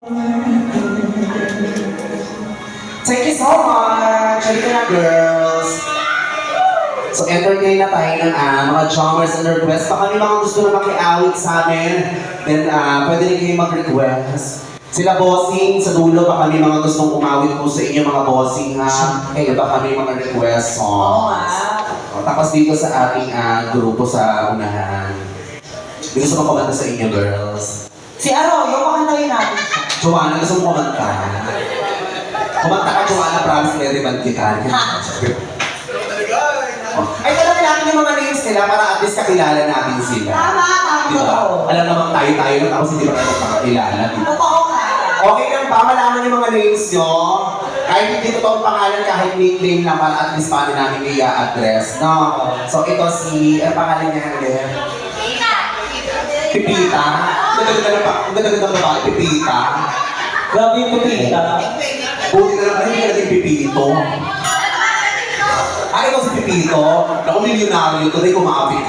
Thank you so much! Halika na, girls! So, entertain na tayo ng mga drummers and requests. Baka may mga gusto na maki-awit sa amin, then pwede rin kayo mag-request. Sila bossing sa dulo, baka may mga gustong umawit po sa inyo mga bossing ha. Eh, baka may mga request songs. Tapos dito sa ating grupo sa unahan. May gusto mo kumanta sa inyo, girls. Si Arroyo, pakantayin natin siya. Joanna, gusto mo kumanta? Kumanta ka, Joanna, promise relevant kita. Ay, talaga natin yung mga names nila para at least kakilala natin sila. Tama, Diba? Alam naman tayo na tapos hindi pa tayo magpakakilala. Diba? Totoo ka. Okay lang ba? Malaman yung mga names nyo. Kahit hindi totoong pangalan, kahit nickname lang para at least paano namin i-address. No? So ito si, ang pangalan niya hanggang? Pipita. Ang ganda-ganda babae, Pipita. Grabe yung pipita. Buti na lang, hindi ka naging Pipito. Ikaw si Pipito. Naku, milyonaryo ito, dahil kumapit.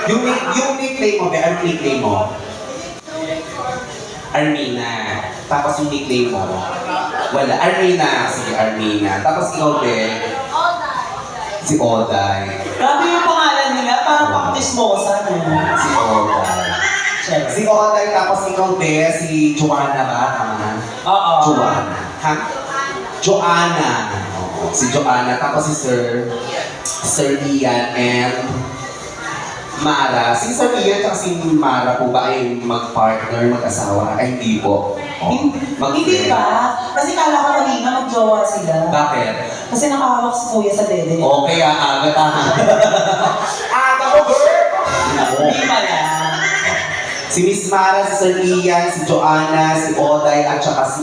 Yung nickname mo, ang nickname mo? Armina. Tapos yung nickname mo? Wala. Armina. Sige, Armina. Tapos ikaw, Be? Si Oday. Grabe yung pangalan nila, parang pang-tismosa. Si Oday. Si Oday, tapos ikaw, Be, si Joanna ba? Tama? Oo. Joanna. Ha? Joanna. Oo, si Joanna. Tapos si Sir Ian and Mara. Si Sir Ian at si Mara po ba ay mag-partner, mag-asawa? Ay, hindi po. Oh, Hindi ba? Kasi kala ko kanina mag-jowa sila. Bakit? Kasi nakahawak si Kuya sa dede. Oh, kaya aga tahan. Aga ko, girl! Hindi pala. Si Miss Mara, si Sir Ian, si Joanna, si Oday, at saka si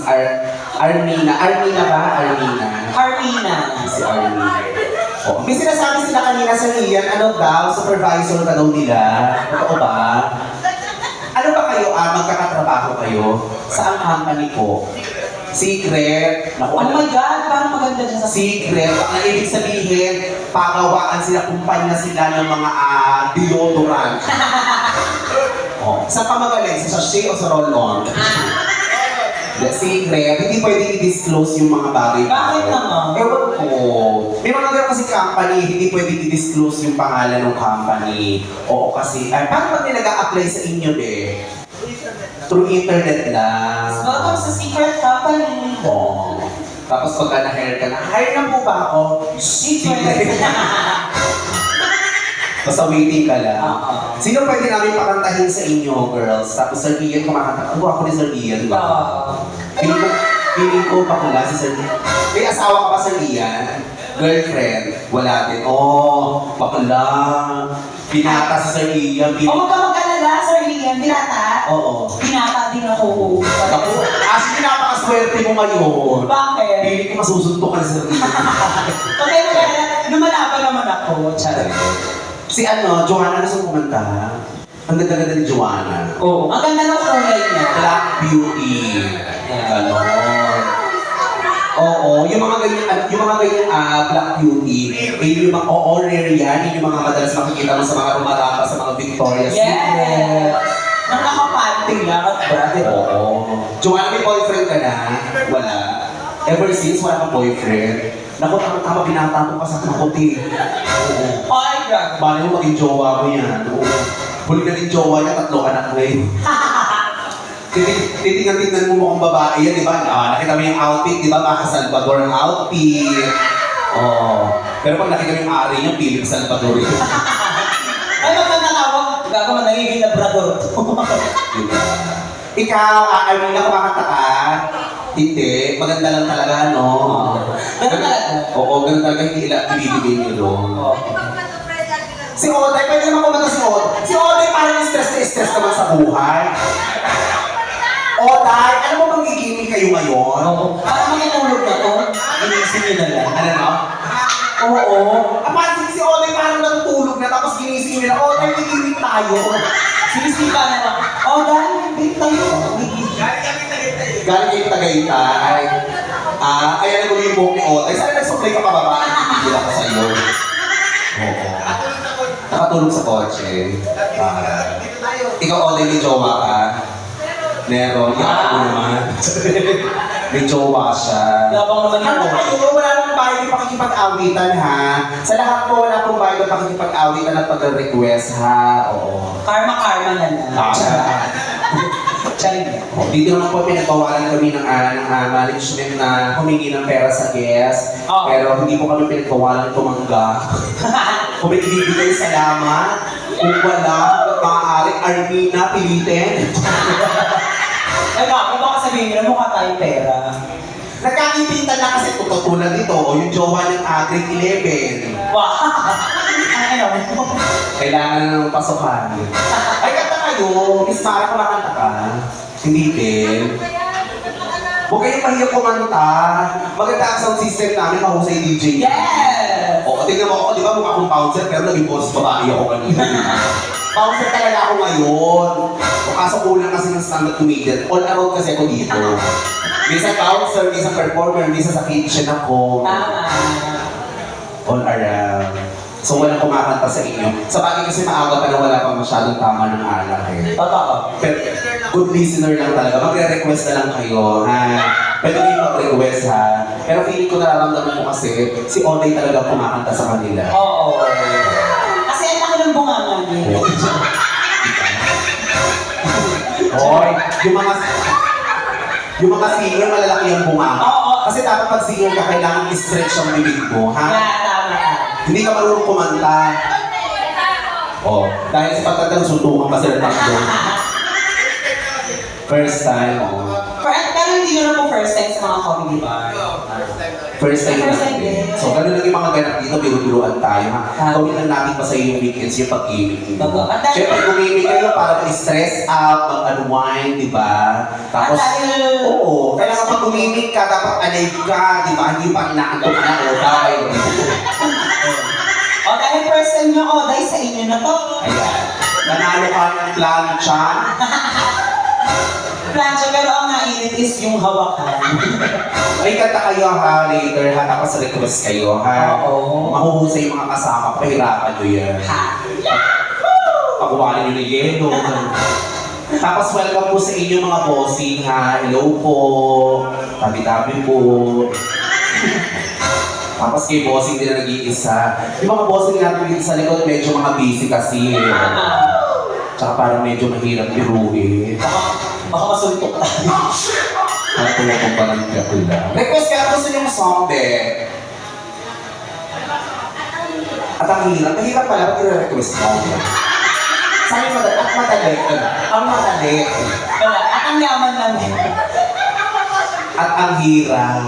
Armina. Armina ba? Armina. Armina. Si Armina. Oh, may sinasabi sila kanina sa Ian, ano daw, supervisor ka daw nila. Totoo ba? Ano ba kayo, magkakatrabaho kayo? Saan company po? Secret. Naku, Oh my God, parang maganda dyan sa... Secret. Ang ibig sabihin, pagawaan sila, kumpanya sila ng mga deodorant. Oh, saan ka magaling? Sa sachet o sa roll-on? The secret, hindi pwedeng i-disclose yung mga bagay. Bakit naman? Ewan ko. May mga ganun kasi company, hindi pwedeng i-disclose yung pangalan ng company. Oo kasi, paano pag nag-a-apply sa inyo, be? Through internet lang. Welcome sa secret company. Oo. Tapos pagka na-hire ka na, hire na po ba ako? Secret. Basta waiting ka lang. Oo. Sino pwede namin pakantahin sa inyo, girls? Tapos Sir Ian kumakanta. Ang ako ni Sir Ian, di ba? Feeling ko bakula si Sir Ian. May asawa ka ba, Sir Ian? Girlfriend? Wala din. Oh, bakula. Binata si Sir Ian. O magkamag-alala, Sir Liam, binata? Oo. Binata din ako. Ako, as pinapakaswerte mo ngayon. Bakit? Feeling ko masusuntok ka si Sir Ian. Okay, lumalaban naman ako. Charot. Si Joanna na sa kumanta. Ang ganda-ganda ni Joanna. Oo. Ang ganda ng kulay niya. Black Beauty. Ganon. Oo, yung mga ganyan, Black Beauty, yung mga rare yan, yung mga madalas makikita mo sa mga rumarapa sa mga Victoria's Secret. Nang nakapanting lang at brother. Oo. Joanna, may boyfriend ka na? Wala. Ever since, wala kang boyfriend? Naku, tama, binata mo pa sa kakuti. Oo. Ay, grabe. Bali mo maging jowa mo yan. Oo. Huli na rin jowa niya, 3 anak na yun. Titingnan mo mukhang babae yan, di ba? Nakita mo yung outfit, di ba? Baka Salvador ang outfit. Oh. Pero pag nakita mo yung ari niya, Philip Salvador yun. Ay, magkakawag. Gagawin nagiging labrador. Diba? Ikaw, Armina, kumakanta ka? Hindi. Maganda lang talaga, no? Ganun talaga? Oo, ganun talaga. Hindi ibibigay niyo doon. Oo. Si Oday, pwede naman kumanta si Oday. Si Oday parang stress na stress naman sa buhay. Oday, alam mo bang gigimik kayo ngayon? Oo. Parang matutulog na to. Inisip niyo na lang. Ano no? Oo. Pansin si Oday parang natutulog na tapos ginising nila, Oday, gigimik tayo. Sinisipa na lang. Oh, dahil hindi tayo. Galing kayo Tagaytay. Kaya nag-uli yung buhok ni Oday. Saan nagsuplay ka pababa? Hindi ako sa'yo. Oo. Nakatulog sa kotse. Ikaw, Oday, may jowa ka? Meron, yan mo naman. May jowa siya. Labang naman Ano yung kayo, wala namang bayad yung pakikipag-awitan ha. Sa lahat po, wala pong bayad yung pakikipag-awitan at pag-request ha. Oo. Karma na lang. Charing. Dito naman po pinagbawalan kami ng management na humingi ng pera sa guest. Oo. Pero hindi po kami pinagbawalan tumangga. Kung may ibibigay, salamat. Kung wala, maaari, Armina, pilitin. Kung baka sabihin nyo, mukha tayong pera. Nagkakipintan na kasi tutulad dito, o yung jowa ng grade 11. Wow! Ano? Kailangan na ng pasukan. Ay, kanta kayo. Miss Mara, kumakanta ka. Hindi din. Huwag kayong mahirap kumanta. Maganda ang sound system namin, mahusay DJ. Yes! Oo, tingnan mo ako, di ba mukha akong bouncer, pero naging boss babae ako kanina. Bouncer talaga ako ngayon. O kaso kulang kasi ng stand-up comedian. All around kasi ako dito. Minsan bouncer, minsan performer, minsan sa kitchen ako. Tama. All around. So walang kumakanta sa inyo. Sa bagay kasi maaga pa na wala pang masyadong tama ng alak eh. Totoo. Pero good listener lang talaga. Magre-request na lang kayo, ha? Pwede kayo mag-request, ha? Pero feeling ko nararamdaman ko kasi si Onay talaga kumakanta sa kanila. Oo. Kasi ang laki ng bunganga niya. Hoy, yung mga singer, malalaki yung bunganga. Oo. Kasi dapat pag singer ka, kailangan i-stretch ang bibig mo, ha? Yeah, tama. Hindi ka marunong kumanta. Oh, dahil sa pagkatang suntukan pa sila tatlo. First time, oh. Pero hindi nyo na po first time sa mga comedy bar. First time First time natin. din. So, ganun lang yung mga ganap dito, biro-biroan tayo, ha? Ah. Gawin lang natin pa sa iyo yung weekends yung pag-gaming mo. Totoo. At dahil- Siyempre, gumimik kayo para mag-stress out, mag-unwind, di ba? Tapos, At dahil- oo, kailangan pag gumimik ka, dapat alive ka, di ba? Hindi pa inaantok ka na, o dahil. O dahil first time nyo, dahil sa inyo na to. Ayan. Nanalo ka ng plancha. Plancha, pero ang nainit is yung hawakan. May kanta kayo ha, later ha, tapos request kayo ha. Oo. Mahuhusay yung mga kasama, pahirapan nyo yan. Ha? Pakuwanan nyo ng yelo. Tapos welcome po sa inyo mga bossing ha. Hello po. Tabi-tabi po. Tapos kay bossing din na nag-iisa. Yung mga bossing natin dito sa likod, medyo mga busy kasi. Tsaka parang medyo mahirap biruin. Baka masuntok tayo. At tumutong pa ng kapula. Request ka, gusto niyo song, be? At ang hirap. Mahirap pala, ba't i-request mo? Sabi madali, at madali. Ang madali. Wala. At ang yaman lang din. At ang hirap.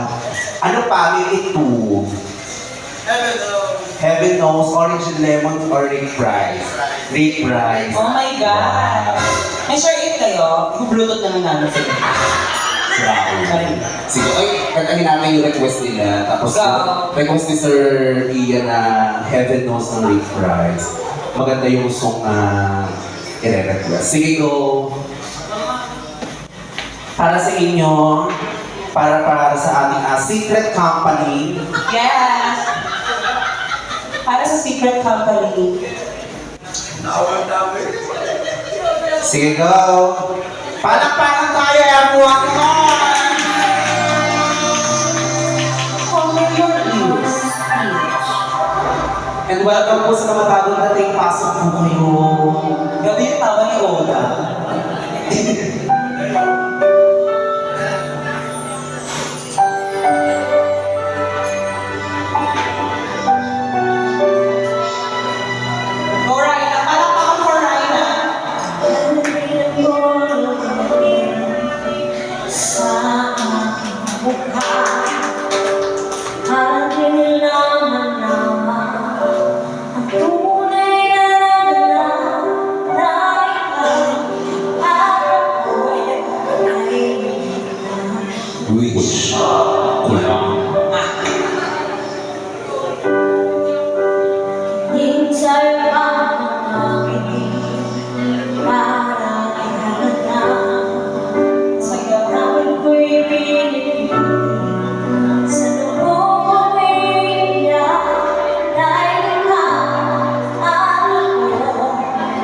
Ano pa? May ito. Heaven knows, orange and lemon or Rick Price. Rick Price. Oh my God. May share it kayo. Bluetooth na lang namin sa inyo. Sorry. Sige, ay, kantahin namin yung request nila. Tapos, Go. request ni Sir Ian na Heaven Knows ng Rick Price. Maganda yung song na i-request. Sige, go. Para sa inyo, para sa ating secret company. Yes! Para sa secret company. Sige, go. Palakpakan tayo, everyone. Come on! Follow your ears. And welcome po sa mga bagong dating pasok po kayo. Gabi yung tawa ni Oda. Go Raina! Palakpakan for Raina! Sa aking mukha aking naman ang tunay na ikaw ay Wish. Kulang. minsan pa aking para ihalata Sayo. Namin ko'y pinipili sa loob kong iiyak dahil ikaw ang ako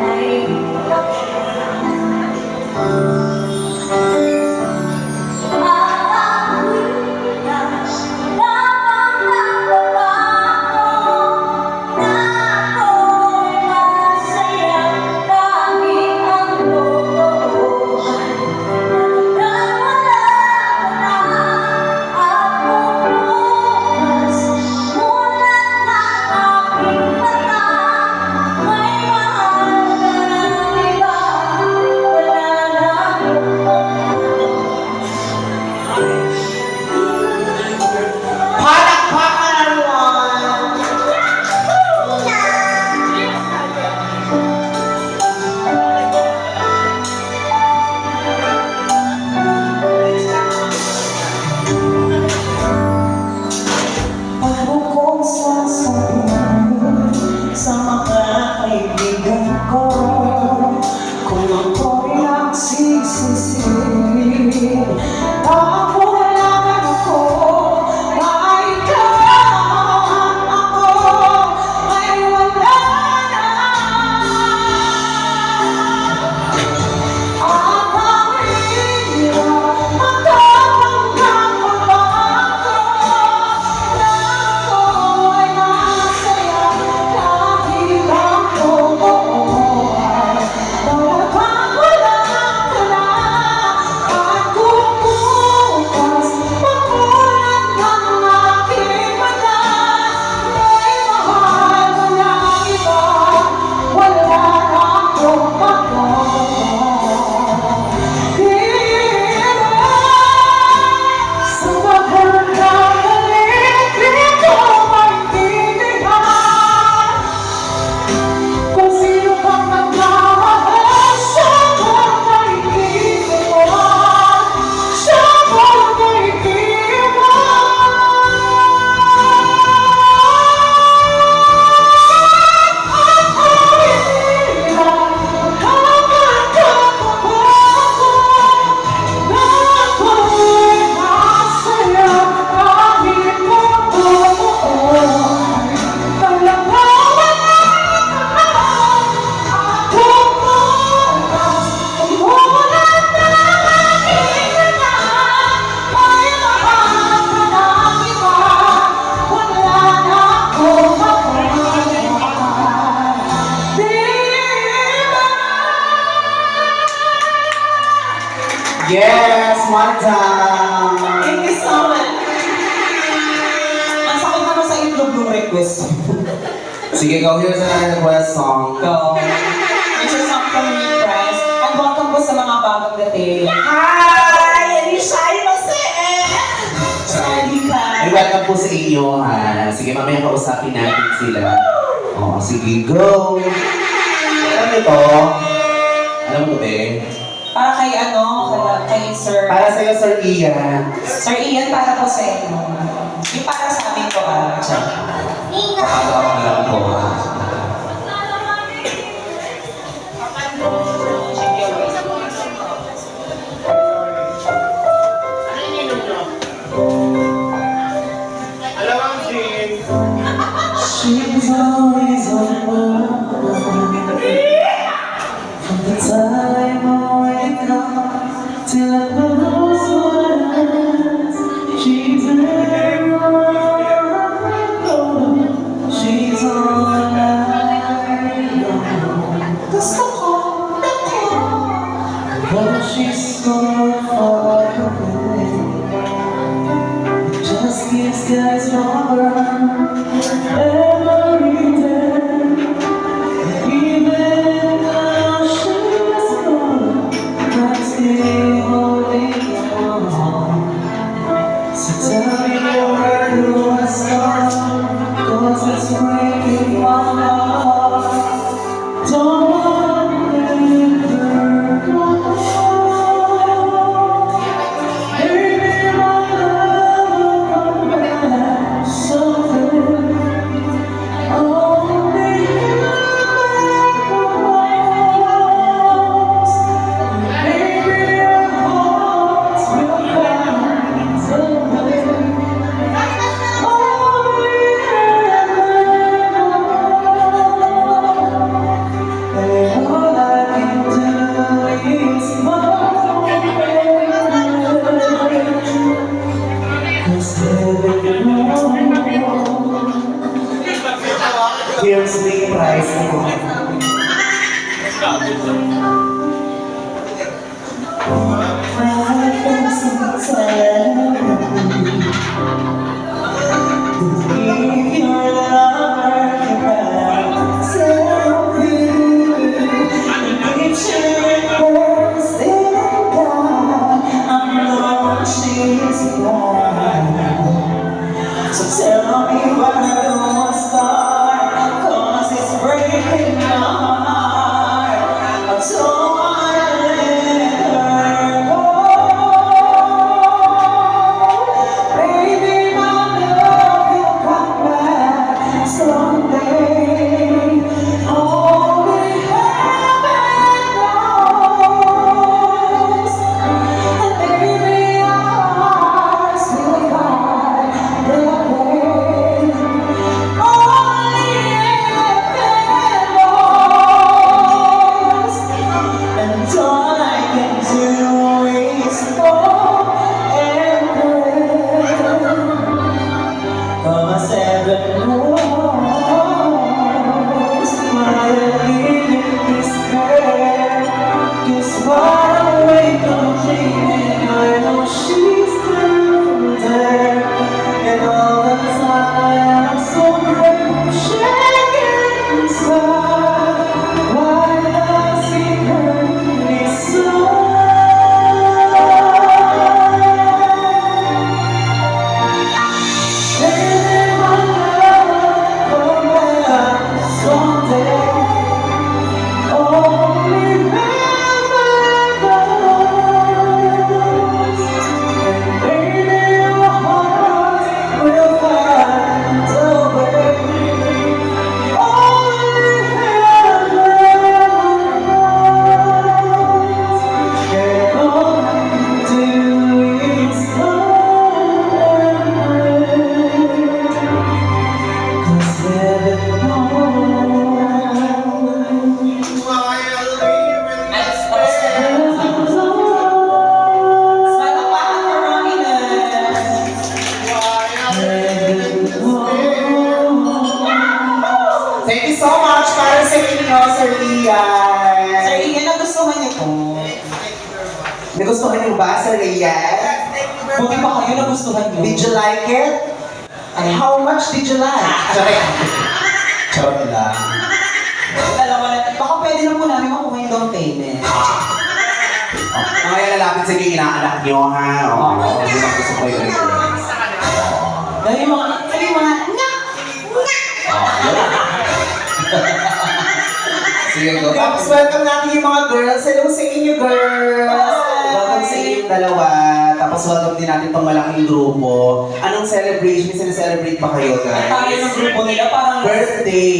ay Yes, one time. Thank you so much. Ang sakit naman sa itlog yung request. Sige, go. Here's another request song. Go. Here's a song from me, Price. And welcome po sa mga bagong dating. Hi! Alicia Imase! Sorry ka. Ay, welcome po sa inyo, ha. Sige, mamaya kausapin natin sila. Oh, sige, go. Alam niyo to? Alam mo to, be? Para kay kay Sir... Para sa'yo, Sir Ian. Sir Ian, para po sa inyo. Yung para sa amin to, Check. Alam ko. She's always on my mind. From the time I wake up till I close my eyes, she's there. She's all I know. Gusto ko, But she's so far away. It just keeps getting stronger every day. Even though she's gone, I'm still holding on. So tell me where do I start? 'Cause it's breaking my heart. Don't wanna let her go. Baby, my love will come back someday. Only you make the most. Maybe our hearts will find someday. Here's the price. So tell me where do I start? 'Cause it's breaking my heart. I don't wanna let her go. Baby, my Nagustuhan niyo ba, Sir Reyes? Buti pa kayo nagustuhan nyo. Did you like it? And how much did you like? Charot lang. Dalawa na. Baka pwede na po namin makuha yung down payment. Mamaya lalapit sa inyo yung inaanak niyo, ha? Oo, yun ang gusto ko yung request. Dahil yung mga, nga! Sige, go. Tapos welcome natin yung mga girls. Hello sa inyo, girls! Welcome sa inyong dalawa. Tapos welcome din natin itong malaking grupo. Anong celebration? May celebrate pa kayo, Ang tayo guys? ng grupo nila parang... Birthday!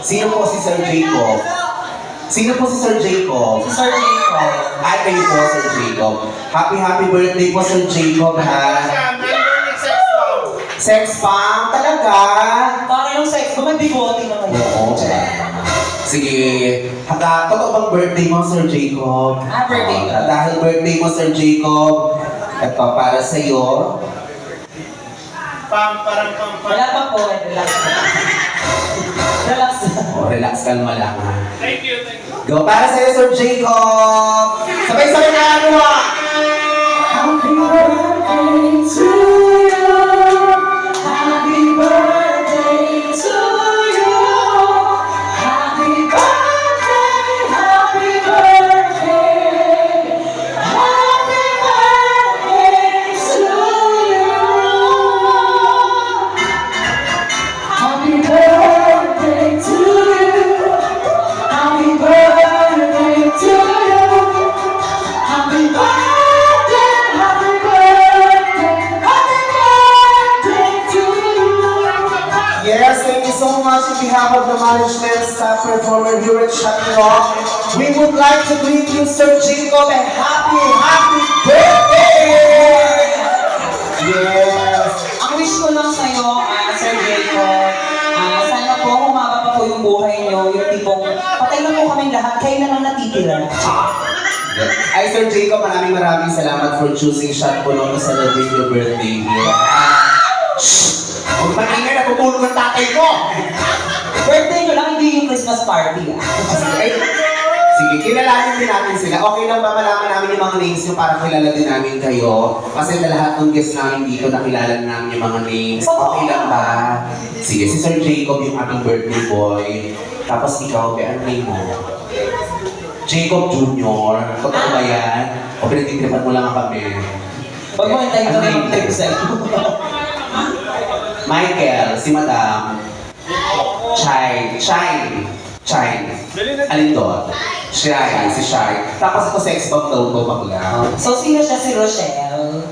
Sino po si Sir Jacob? Sino po si Sir Jacob? Si Sir Jacob. Ay, kayo po, Sir Jacob. Happy birthday po, Sir Jacob, ha? Sex bomb? Talaga? Para yung sex, may bigote naman yun. Oo. Sige. Totoo bang birthday mo, Sir Jacob? Birthday ko. Dahil birthday mo, Sir Jacob, ito para sa iyo. Wala pa po, relax na. Relax na. Relax, kalma lang, ha? Thank you. Go para sa iyo, Sir Jacob! Sabay-sabay na ano, ha? Happy birthday to you. Happy birthday to you. Happy birthday, happy birthday. Happy birthday to you. Happy birthday to you. Happy birthday to you. Happy birthday, happy birthday, happy birthday to you. Yes, thank you so much on behalf of the management, staff, performer here at Shuttle Rock. We would like to greet you, Sir Jacob, and happy birthday! Yes! Ang wish ko lang sa'yo, Sir Jacob, sana po humaba pa po yung buhay niyo, yung tipong patay na po kaming lahat, kayo na lang natitira. Ay, Sir Jacob, maraming salamat for choosing Shot Puno to celebrate your birthday here. Shhh! Huwag maingay, natutulog ang tatay ko! Birthday nyo lang, hindi yung Christmas party. Sige, kilalanin din natin sila. Okay lang ba malaman namin yung mga names nyo para kilala din namin kayo? Kasi na lahat ng guests namin dito nakilala namin yung mga names. Okay lang ba? Sige, si Sir Jacob yung ating birthday boy. Tapos ikaw, ano name mo? Jacob Jr. Totoo ba yan? O pinagtitripan mo lang kami? Huwag mo hintayin ko na yung trip sa'yo. Michael, si Madam. Shine. Alin doon? Shine, si Shine. Tapos ito sex bomb daw to bakla. So, sino siya? Si Rochelle?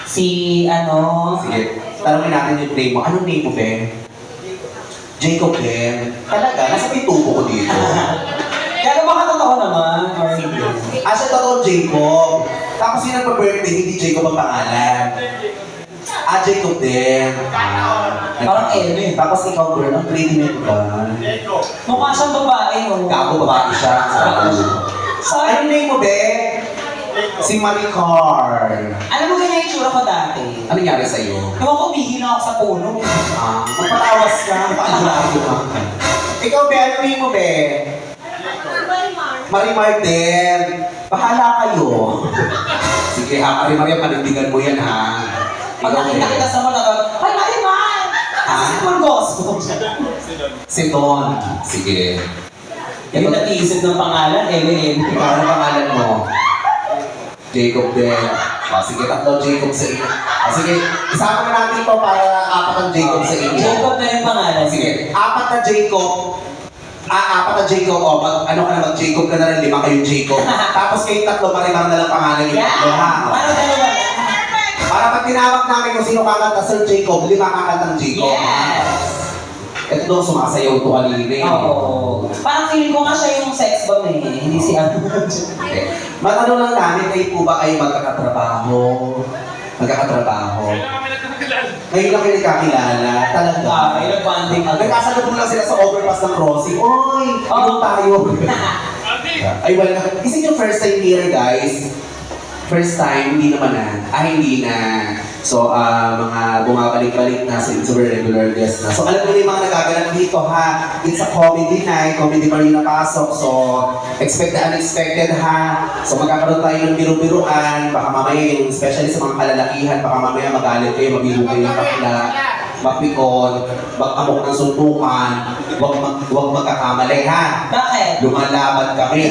Si, Sige, tanongin natin yung name mo. Anong name mo, Ben? Jacob Ben. Talaga, nasa may tubo ko dito. Kaya baka totoo naman, or hindi? Siya totoo, Jacob. Tapos yun ang pa-birthday, hindi Jacob ang pangalan. Jacob din. Parang Ellen. Tapos ikaw, girl, ang pretty mo ba? Mukha siyang babae, no? Gago, babae siya. Sorry. Anong name mo, be? Si Maricar. Alam mo ganyan yung itsura ko dati? Ano nangyari sa'yo? Ewan ko, umihina ako sa puno. Magpatawas ka, pakalado ka. Ikaw, be, ano name mo, be? Marimar din. Bahala kayo. Sige ha, Marimar, panindigan mo yan ha. Pag nakita kita sa mga ay, Marimar! Si Pulgos! Si Don. Sige. Yung nag-iisip ng pangalan, Eme. Ikaw, ano pangalan mo? Jacob din. Sige, tatlo Jacob sa inyo. Sige, isama na natin ito para apat ang Jacob sa inyo. Jacob na yung pangalan. Sige, apat na Jacob. Apat na Jacob. Ano ka na, mag-Jacob ka na rin, 5 kayong Jacob. Tapos kayong tatlo, Marimar na lang pangalan yung tatlo, ha? Ano dalawa? Para pag tinawag namin kung sino kakanta, Sir Jacob, 5 kakantang Jacob. Yes! Ito daw sumasayaw to kanina. Oo. Parang feeling ko nga siya yung sex bomb eh. Hindi si ano. Okay. Matanong lang namin, kayo po ba ay magkakatrabaho? Ngayon lang kayo nagkakilala. Talaga. Ay, nag-bonding agad. Nagkasalubong lang sila sa overpass ng crossing. Oy! Ano tayo? Ay, wala. Is it your first time here, guys? First time, hindi naman na. Hindi na. So, mga bumabalik-balik na, super regular guest na. So, alam mo yung mga nagaganap dito, ha? It's a comedy night, comedy pa rin napasok. So, expect the unexpected, ha? So, magkakaroon tayo ng biru-biruan. Baka mamaya yung, especially sa mga kalalakihan, baka mamaya magalit kayo, mabiru kayo ng bakla, mapikon, mag-amok ng suntukan, huwag magkakamali, ha? Bakit? Lumalaban kami.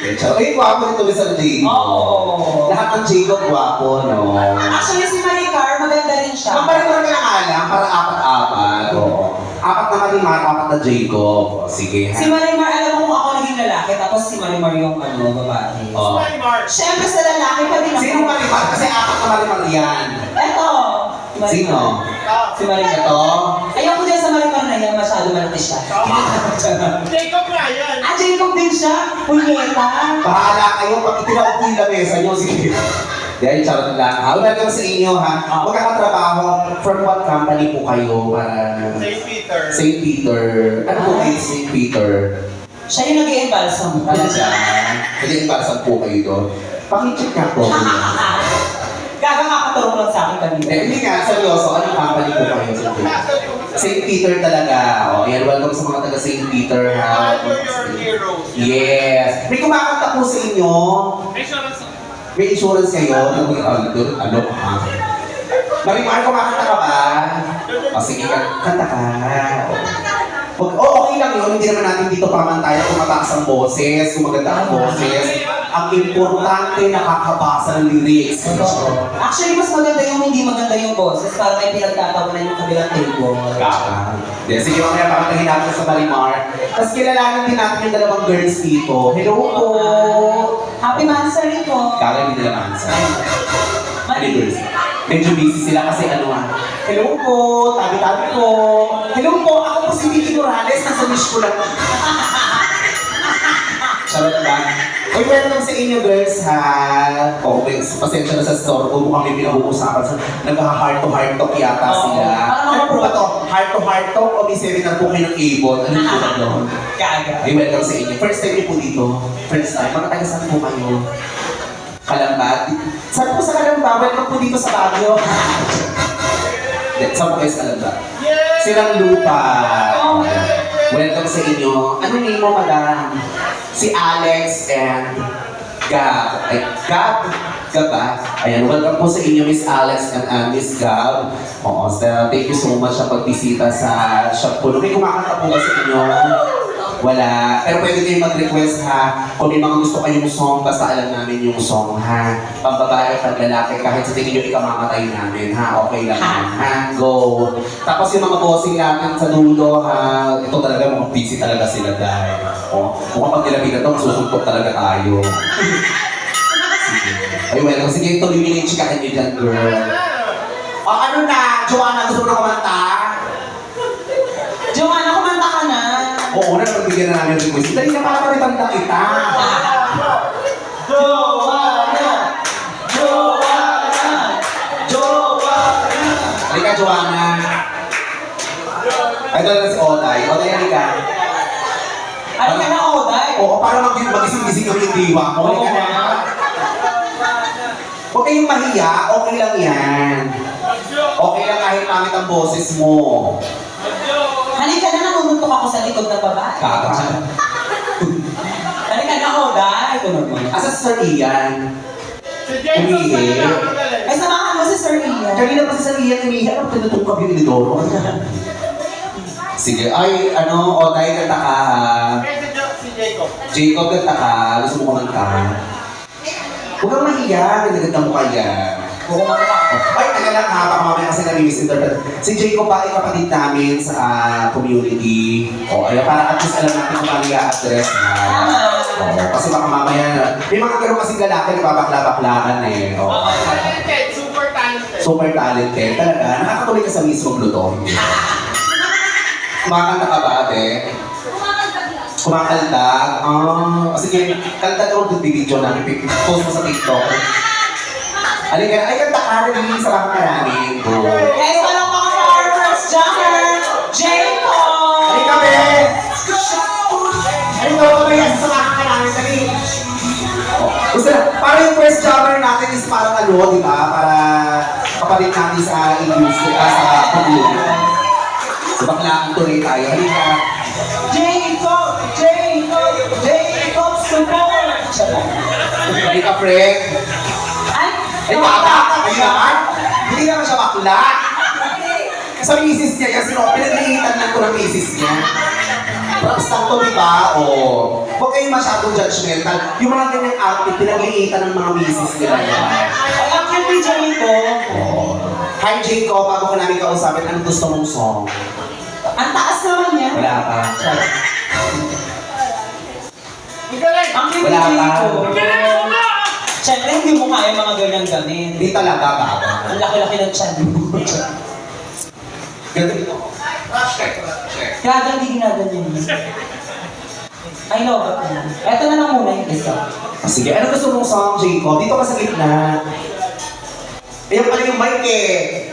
Ay, gwapo nito, Mr. Jacob. Oo. Lahat ng Jacob gwapo, no? Actually, si Maricar, maganda rin siya. Kapalit ka ng alam, para apat-apat. Oo. Apat na Marimar, apat na Jacob. O, sige, Si ha? Marimar, alam mo kung ako naging lalaki, tapos si Marimar yung babae. Oh. Siyempre sa lalaki pa din ako. Sino Marimar? Kasi apat na Marimar yan. Eto. Si Marimar. Sino? Si Marimar. Ito? Ayoko din sa Marimar na yan, masyado malaki siya. Jacob nga yan. Jacob din siya. Punyeta. Bahala kayo, pag itinawag ko yung lamesa nyo, sige. Dahil charot lang. Welcome sa inyo, ha? Magkakatrabaho, from what company po kayo para... St. Peter. St. Peter. Ano po kayo St. Peter? Siya yung nag-i-embalsam. Ano siya? Nag-iimbasan po kayo doon. Pakicheck nga po. Gaga kakatulong lang sa akin kanina. Hindi nga, seryoso. Anong company po kayo St. Peter? St. Peter talaga. O, ayan, welcome sa mga taga St. Peter, ha? Honor your heroes. Yes. May kumakanta po sa inyo. May insurance kayo. Ano? Marimar, kumakanta ka ba? O, sige, kanta ka. Okay lang yun. Hindi naman natin dito pamantayan kung mataas ang boses, kung maganda ang boses. Ang importante, nakakabasa ng lyrics. Actually, mas maganda yung hindi maganda yung boses para may pinagtatawanan yung kabilang table. Sige, mamaya pakantahin natin sa Marimar. Tapos kilalanan din natin yung dalawang girls dito. Hello po! Happy Mansari po! Kaya hindi nila mansa. Girls. Medyo busy sila kasi ano hello po, tabi-tabi po. Hello po, ako po si Vicky Morales, nasa wish ko lang. Charot lang. Uy, welcome sa inyo girls ha. Okay, pasensya na sa store ko, mukhang may pinag-uusapan. Nagka-heart to heart talk yata sila. Ano po ba to? Heart to heart talk o may seminar po kayo ng Avon? Ano po ba doon? Kaga. Ay, welcome sa inyo. First time niyo po dito. First time. Mga taga saan po kayo? Kalamba. Saan po sa Kalamba? Welcome po dito sa Baguio. Saan po kayo sa Kalamba? Silang Lupa. Welcome sa inyo. Ano name mo, madam? Si Alex and Gab. Ay, Gab? Gab ba? Ayan, welcome po sa inyo, Miss Alex and Miss Gab. Oo, so, thank you so much sa pagbisita sa shop po. May kumakanta po ba sa inyo? Wala. Pero pwede kayo mag-request ha. Kung may mga gusto kayong song, basta alam namin yung song ha. Pambabae, paglalaki, kahit sa tingin nyo ikamamatay namin ha. Okay lang yan ha. Go. Tapos yung mga bossing natin sa dulo ha. Ito talaga, mga busy talaga sila dahil. Kung kapag nilapitan ito, masusuntok talaga tayo. Sige. Ay, well, sige, tuloy nyo na yung chikahan nyo dyan, girl. O ano na? Joanna, gusto mo na kumanta? Joanna, kumanta ka na! Oo na, nagbigyan na namin ng request. Dali na para maribanda kita. Joanna! Joanna! Joanna! Halika, Joanna. Ay, ito na si Oday. Oday, halika. Ano ka na, Oday? Oo, para magising-gising kami yung diwa mo. Halika na. Huwag kayong mahiya. Okay lang yan. Okay lang kahit pangit ang boses mo. Halika na, nanununtok ako sa likod ng babae. Kaka. Halika na, Oday! Ito naman. Asa si Sir Ian? Si Jacob Umihi. Ay, samahan mo si Sir Ian. Kanina pa si Sir Ian umihi. Ano tinutungkap yung Lidoro? Sige. Ay, ano, Oday, kanta ka ha. Si Jacob. Jacob, kanta ka. Gusto mo kumanta? Huwag kang mahiya. Nagaganda mo kaya. Oo, kumanta ako. Ay, taga lang ha. Baka mamaya kasi nami-misinterpret. Si Jacob pa ay kapatid namin sa community. O, ayun, para at least alam natin kung paano i-address ha. Oo, kasi baka mamaya, may mga ganun kasing lalaki na babakla-baklakan eh. Oo. Talented. Super talented. Super talented. Talaga, nakakatuloy ka sa mismong luto. Kumakanta ka ba, ate? Kumakantag? Sige, kanta daw yung video namin. Post mo sa TikTok. Halika, ay kanta ka, nagiging sa mga namin. Go. Guys, walang mga our first jumper, Jacob! Halika, be! Halika, ba yan sa mga namin? Dali! Gusto na, para yung first jammer natin is parang ano, di ba? Para kapalit natin sa industry, sa community. So bakla ang tuloy tayo. Halika. Jacob, support! Halika, Fred. Ay, bata! Ay, naman! Hindi naman siya bakla. Sa misis niya, kasi no, pinag-iitan lang ko ng misis niya. Props lang to, di ba? O, huwag kayong masyadong judgmental. Yung mga ganyang outfit, pinag-iitan ng mga misis nila yan. Ang cute ni Jacob. Hi, Jacob. Bago ko namin kausapin, anong gusto mong song? Ang taas naman niya. Wala pa. Ang galing! Ang cute ni Wala pa. Jacob. Siyempre, hindi mo kaya mga ganyang damit. Hindi talaga, baba. Ang laki-laki ng tiyan mo. Ganito dito. Kaya hindi ginaganyan mo. I know, but eto na lang muna yung isa. Sige, ano gusto mong song, Jacob? Dito ka sa gitna. Ayan pala yung mic eh.